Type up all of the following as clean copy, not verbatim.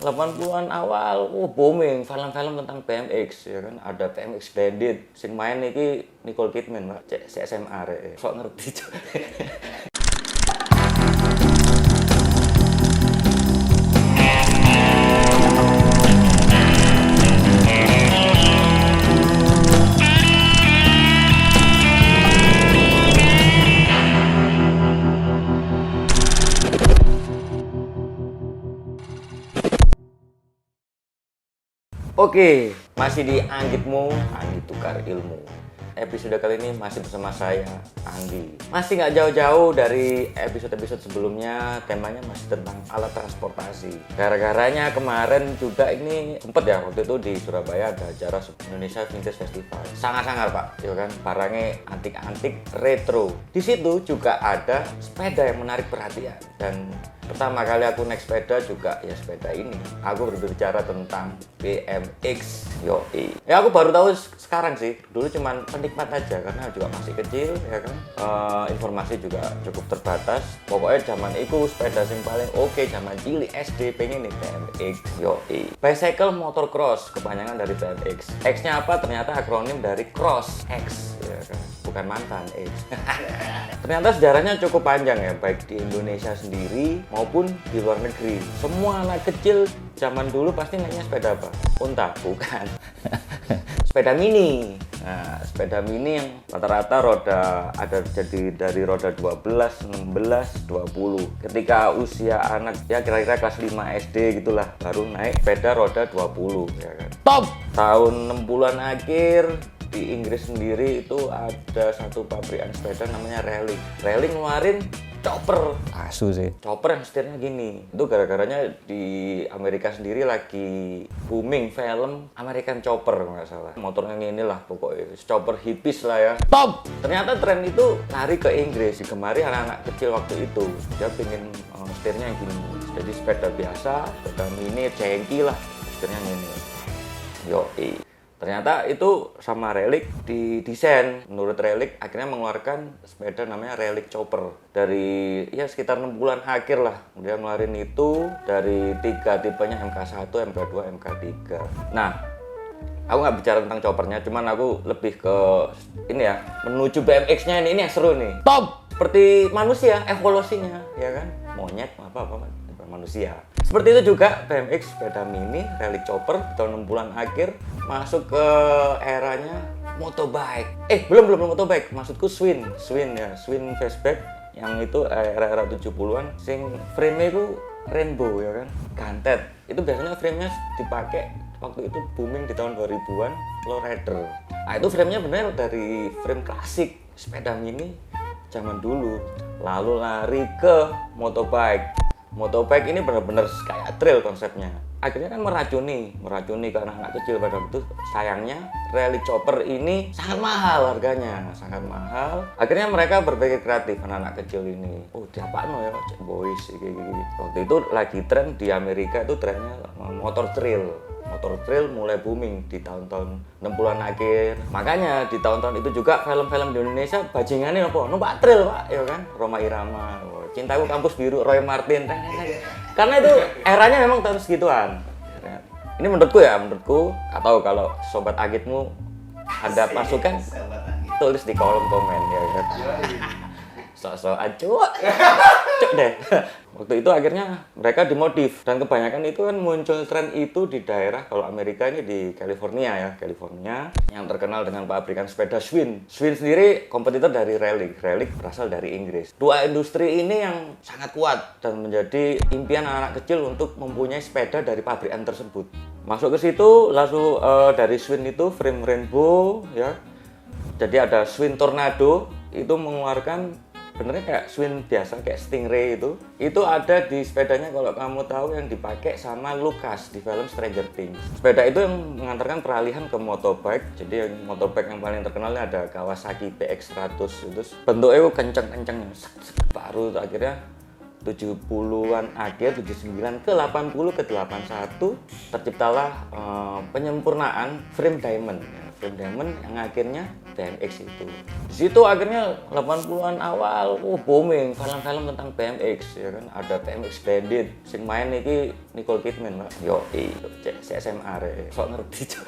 80-an awal, booming film-film tentang BMX ya kan. Ada BMX Bandit, sing main iki Nicole Kidman, Pak. Cek SMA rek. Sok ngerti. Cuk. Oke, masih di Anggitmu, Anggi Tukar Ilmu. Episode kali ini masih bersama saya, Anggi. Masih nggak jauh-jauh dari episode-episode sebelumnya, temanya masih tentang alat transportasi. Gara-garanya kemarin juga ini sempet ya, waktu itu di Surabaya ada acara Indonesia Vintage Festival. Sangat-sangat Pak, ya kan, barangnya antik-antik retro. Di situ juga ada sepeda yang menarik perhatian dan pertama kali aku naik sepeda juga ya sepeda ini. Aku berbicara tentang BMX. Yoi. Ya aku baru tahu sekarang sih. Dulu cuman penikmat aja karena juga masih kecil ya kan. Informasi juga cukup terbatas. Pokoknya zaman itu sepeda yang paling oke, zaman cilik SD pengen nih BMX. Yoi. Bicycle motocross, kepanjangan dari BMX. X-nya apa? Ternyata akronim dari cross X ya kan. Bukan mantan X. Ternyata sejarahnya cukup panjang ya, baik di Indonesia sendiri maupun di luar negeri. Semua anak kecil zaman dulu pasti naiknya sepeda apa? Unta? Bukan. Sepeda mini. Nah, sepeda mini yang rata-rata roda ada jadi dari roda 12, 16, 20. Ketika usia anak ya kira-kira kelas 5 SD gitulah baru naik sepeda roda 20 ya kan. Top! Tahun 60-an akhir di Inggris sendiri itu ada satu pabrikan sepeda namanya Raleigh. Raleigh ngeluarin chopper. Asu sih. Chopper yang setirnya gini. Itu gara-garanya di Amerika sendiri lagi booming film American Chopper nggak salah. Motornya gini lah pokoknya. Chopper hippies lah ya. Top! Ternyata tren itu lari ke Inggris. Digemari anak-anak kecil waktu itu. Dia pengen setirnya gini. Jadi sepeda biasa, sepeda mini, cengki lah. Setirnya gini. Yoi. Ternyata itu sama Raleigh didesain. Menurut Raleigh akhirnya mengeluarkan sepeda namanya Raleigh Chopper. Dari ya sekitar 6 bulan akhir lah. Dia ngeluarin itu dari 3 tipenya MK1, MK2, MK3. Nah, aku nggak bicara tentang choppernya, cuman aku lebih ke ini ya, menuju BMX-nya ini yang seru nih. Top! Seperti manusia, evolusinya, ya kan? Monyet, apa manusia. Seperti itu juga BMX sepeda mini Raleigh Chopper tahun 6 bulan akhir masuk ke eranya motobike. Belum motobike, maksudku swing fastback yang itu era-era 70-an sing frame-nya itu rainbow ya kan. Gantet. Itu biasanya frame-nya dipakai waktu itu booming di tahun 2000-an lowrider. Nah, itu frame-nya benar dari frame klasik sepeda mini zaman dulu. Lalu lari ke motobike. Motobike ini benar-benar kayak trail konsepnya. Akhirnya kan meracuni ke anak-anak kecil pada itu. Sayangnya Raleigh Chopper ini sangat mahal harganya, sangat mahal. Akhirnya mereka berpikir kreatif anak-anak kecil ini. Oh, diapakno ya, cek boys gitu. Waktu itu lagi tren di Amerika itu trennya motor trail. Motor trail mulai booming di tahun-tahun 60-an akhir. Makanya di tahun-tahun itu juga film-film di Indonesia bajingannya apa? Numpak trail, Pak, ya kan? Rhoma Irama, Cintaku Kampus Biru, Roy Martin. Karena itu eranya memang tahun segituan. Ini menurutku, atau kalau sobat Agitmu ada masukan, tulis di kolom komen ya kan. Sok-sokan cuk deh. Waktu itu akhirnya mereka dimodif dan kebanyakan itu kan muncul tren itu di daerah, kalau Amerika ini di California yang terkenal dengan pabrikan sepeda Schwinn. Schwinn sendiri kompetitor dari Raleigh. Raleigh berasal dari Inggris. Dua industri ini yang sangat kuat dan menjadi impian anak kecil untuk mempunyai sepeda dari pabrikan tersebut. Masuk ke situ langsung dari Schwinn itu frame rainbow ya. Jadi ada Schwinn Tornado itu mengeluarkan benernya kayak Schwinn biasa, kayak Stingray itu ada di sepedanya kalau kamu tahu yang dipakai sama Lucas di film Stranger Things. Sepeda itu yang mengantarkan peralihan ke motobike. Jadi yang motobike yang paling terkenalnya ada Kawasaki PX100 itu bentuknya kenceng-kenceng baru akhirnya 70-an akhir 79 ke 80 ke 81 terciptalah penyempurnaan frame diamond. Frame diamond yang akhirnya BMX itu. Di situ akhirnya 80-an awal, booming film-film tentang BMX ya kan. Ada BMX Bandit, sing main iki Nicole Kidman, Pak. Yo, SMA re. Sok ngerti, Cuk.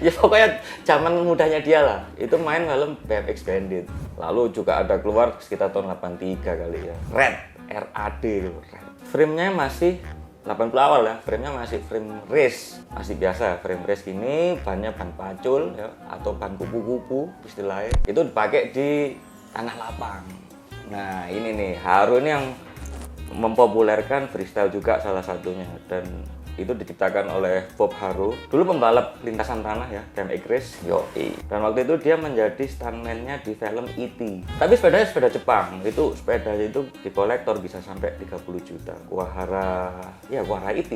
Ya pokoknya zaman mudanya dia lah, itu main film BMX Bandit. Lalu juga ada keluar sekitar tahun 83 kali ya, Red, RAD, Red. Frame-nya masih 80 awal ya, frame-nya masih frame race, masih biasa frame race gini, bannya ban pacul ya, atau ban kupu-kupu istilahnya. Itu dipakai di tanah lapang. Nah ini nih, Haru ini yang mempopulerkan freestyle juga salah satunya, dan itu diciptakan oleh Bob Haru, dulu pembalap lintasan tanah ya, BMX race, yoi. Dan waktu itu dia menjadi stuntman-nya di film E.T. Tapi sepedanya sepeda Jepang, itu sepeda itu di kolektor bisa sampai 30 juta. Kuwahara E.T.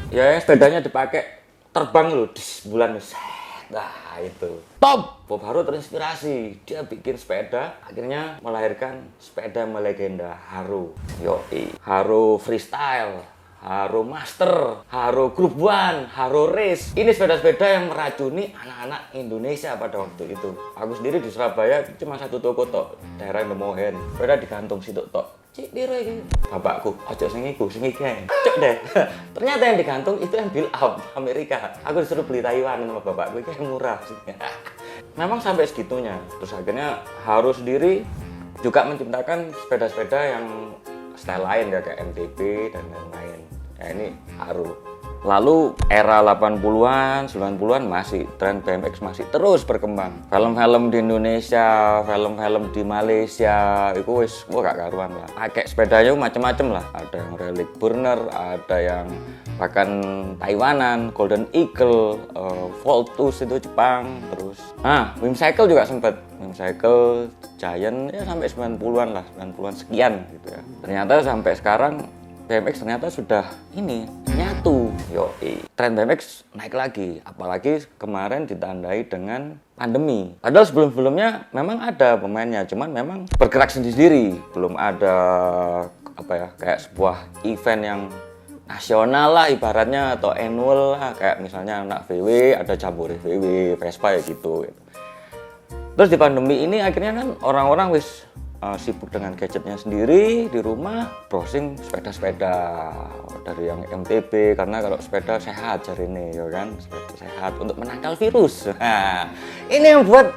Ya sepedanya dipakai terbang loh, di bulan nah itu top. Bob Haru terinspirasi, dia bikin sepeda, akhirnya melahirkan sepeda melegenda Haru, yoi. Haru freestyle, Haru Master, Haru Group One, Haru Race. Ini sepeda-sepeda yang meracuni anak-anak Indonesia pada waktu itu. Aku sendiri di Surabaya cuma satu toko tok, daerah Nemohen. Sepeda digantung situ tok. Cik diro iki. Bapakku, ojo sing iku, sing iki. Cuk deh. Ternyata yang digantung itu yang build up Amerika. Aku disuruh beli Taiwan sama bapakku, iki yang murah. Memang sampai segitunya. Terus akhirnya Haru sendiri juga menciptakan sepeda-sepeda yang style lain ya, kayak MTB dan lain-lain. Ya ini Haru. Lalu era 80-an, 90-an masih tren BMX masih terus berkembang. Film-film di Indonesia, film-film di Malaysia, itu wis gak karuan lah. Pakai sepedanya macam-macam lah. Ada yang relic burner, ada yang bahkan Taiwanan, Golden Eagle, Voltus itu Jepang, terus. Wim Cycle juga sempat. Wim Cycle, Giant ya sampai 90-an lah, 90-an sekian gitu ya. Ternyata sampai sekarang BMX ternyata sudah ini nyatu, yoi. Tren BMX naik lagi, apalagi kemarin ditandai dengan pandemi. Padahal sebelum-sebelumnya memang ada pemainnya, cuman memang bergerak sendiri-sendiri. Belum ada kayak sebuah event yang nasional lah ibaratnya, atau annual lah, kayak misalnya anak VW ada Jambore VW, Vespa ya gitu. Terus di pandemi ini akhirnya kan orang-orang wis sibuk dengan gadgetnya sendiri di rumah, browsing sepeda-sepeda dari yang MTB, karena kalau sepeda sehat cari ini ya kan, sepeda sehat untuk menangkal virus. Nah, ini yang buat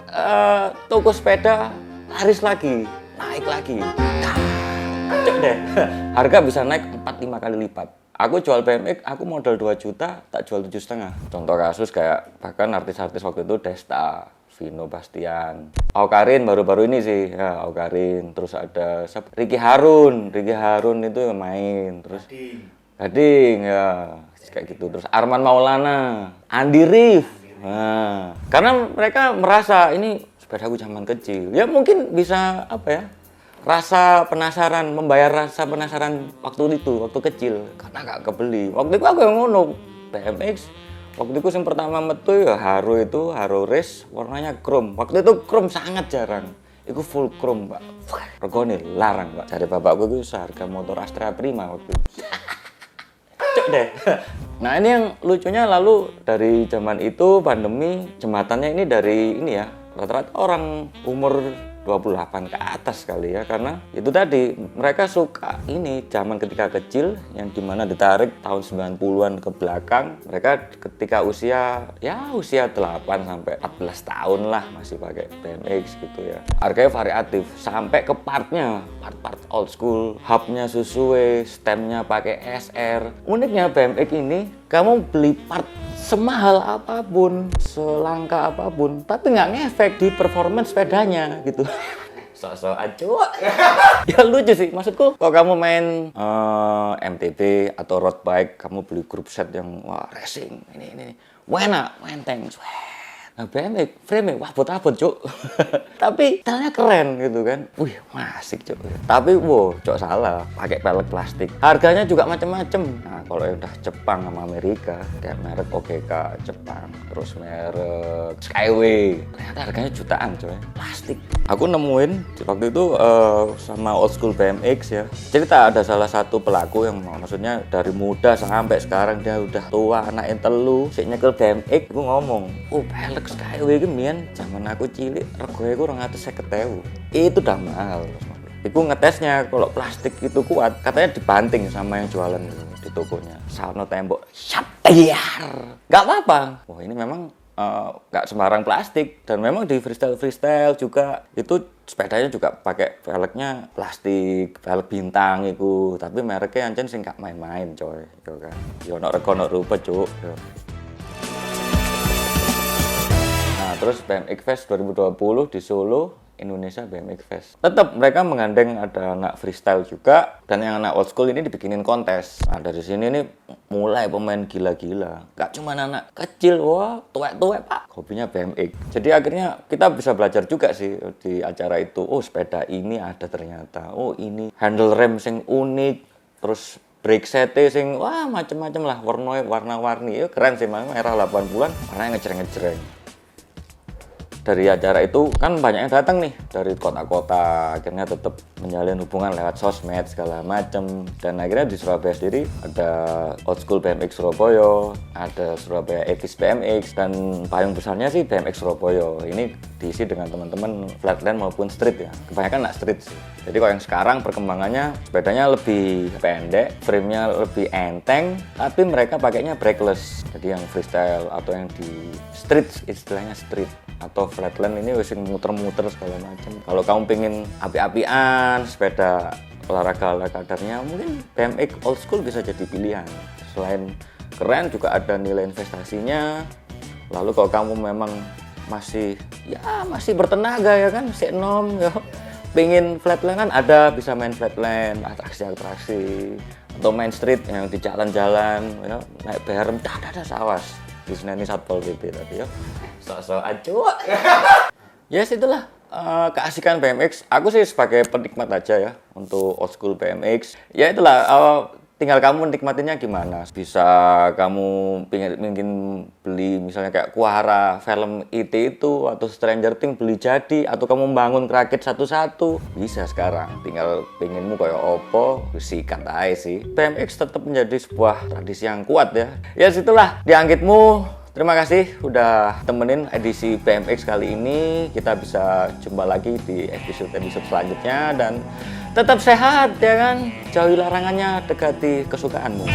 toko sepeda laris lagi, naik lagi. Cek deh, harga bisa naik 4-5 kali lipat. Aku jual BMX, aku modal 2 juta, tak jual 7,5. Contoh kasus kayak bahkan artis-artis waktu itu Desta, Vino Bastian, Awkarin baru-baru ini sih ya, Awkarin. Terus ada Ricky Harun itu yang main, terus Gading ya kayak gitu. Terus Arman Maulana, Andi Rif. Nah, karena mereka merasa ini sepedaku zaman kecil, ya mungkin bisa rasa penasaran, membayar rasa penasaran waktu itu, waktu kecil, karena gak kebeli. Waktu itu aku yang ngono BMX. Waktu itu yang pertama metu ya Haru Race, warnanya chrome. Waktu itu chrome sangat jarang. Itu full chrome, Pak. Regane larang, Pak. Dari bapakku itu seharga motor Astra Prima waktu itu. Cuk deh. Nah, ini yang lucunya, lalu dari zaman itu pandemi, jembatannya ini dari ini ya, rata-rata orang umur 28 ke atas kali ya, karena itu tadi mereka suka ini zaman ketika kecil yang dimana ditarik tahun 90-an ke belakang, mereka ketika usia 8 sampai 14 tahun lah masih pakai BMX gitu ya. Harganya variatif sampai ke part old school, hubnya Susue, stemnya pakai SR. Uniknya BMX ini, kamu beli part semahal apapun, selangka apapun, tapi nggak ngefek di performance sepedanya gitu. Sok-sok acuh. Ya lucu sih, maksudku kalau kamu main MTB atau road bike, kamu beli grup set yang racing, ini enak, enteng. Nah, BMX frame wah abot-abot, Cuk. Tapi stylenya keren gitu kan. Wih, asik, Cuk. Tapi Cuk salah, pakai pelek plastik. Harganya juga macam-macam. Nah, kalau yang udah Jepang sama Amerika, kayak merek OGK Jepang, terus merek Skyway, ternyata harganya jutaan, coy. Plastik. Aku nemuin waktu itu sama old school BMX ya. Cerita ada salah satu pelaku yang maksudnya dari muda sampai sekarang dia udah tua, anaknya telu, sik nyekel BMX, gue ngomong, pelek Skyway iki mbiyen zaman aku cilik regoe iku 250.000. Itu udah mahal. Iku ngetesnya kalau plastik itu kuat, katanya dibanting sama yang jualan di tokonya. Salno tembok, syatiar. Gak apa-apa. Wah ini memang gak sembarang plastik, dan memang di freestyle juga itu sepedanya juga pakai velgnya plastik, velg bintang itu, tapi mereknya ancen sing gak main-main coy, yo kan. Yo ono rego ono rupa cuk. Nah, terus BMX Fest 2020 di Solo, Indonesia BMX Fest. Tetap mereka menggandeng ada anak freestyle juga, dan yang anak old school ini dibikinin kontes. Nah, dari sini nih mulai pemain gila-gila. Gak cuma anak kecil, wah, tuwek-tuwek pak, hobinya BMX. Jadi akhirnya kita bisa belajar juga sih di acara itu. Oh, sepeda ini ada ternyata. Oh, ini handle rem sing unik, terus brake set sing wah macem-macem lah, warna-warni. Keren sih, memang era 80-an, warnanya ngejreng-ngejreng. Dari acara itu kan banyak yang datang nih dari kota-kota, akhirnya tetap menjalin hubungan lewat sosmed segala macem, dan akhirnya di Surabaya sendiri ada Old School BMX Surabaya, ada Surabaya 80s BMX, dan payung besarnya sih BMX Surabaya. Ini diisi dengan teman-teman flatland maupun street ya, kebanyakan anak street sih. Jadi kalau yang sekarang perkembangannya sepedanya lebih pendek, frame-nya lebih enteng, tapi mereka pakainya brakeless. Jadi yang freestyle atau yang di street, istilahnya street atau flatland ini wis muter-muter segala macam. Kalau kamu pengen api-apian, sepeda olahraga ala kadarnya, mungkin BMX old school bisa jadi pilihan. Selain keren juga ada nilai investasinya. Lalu kalau kamu memang masih bertenaga ya kan, si enom ya, pengen flatland kan ada, bisa main flatland, atraksi-atraksi, atau main street yang di jalan-jalan ya, naik berem, awas diseneni Satpol PP tadi ya. So acuh. Yes, itulah keasikan BMX. Aku sih sebagai penikmat aja ya untuk old school BMX. Ya itulah, tinggal kamu nikmatinya gimana. Bisa kamu pingin beli misalnya kayak Kuara film IT itu, atau Stranger Things beli jadi, atau kamu bangun rakit satu-satu, bisa sekarang. Tinggal pinginmu kayak opo, sikat aja sih. BMX tetap menjadi sebuah tradisi yang kuat ya. Ya itulah dianggitmu. Terima kasih udah temenin edisi BMX kali ini. Kita bisa jumpa lagi di episode-episode selanjutnya, dan tetap sehat ya kan. Jauhi larangannya, dekati kesukaanmu.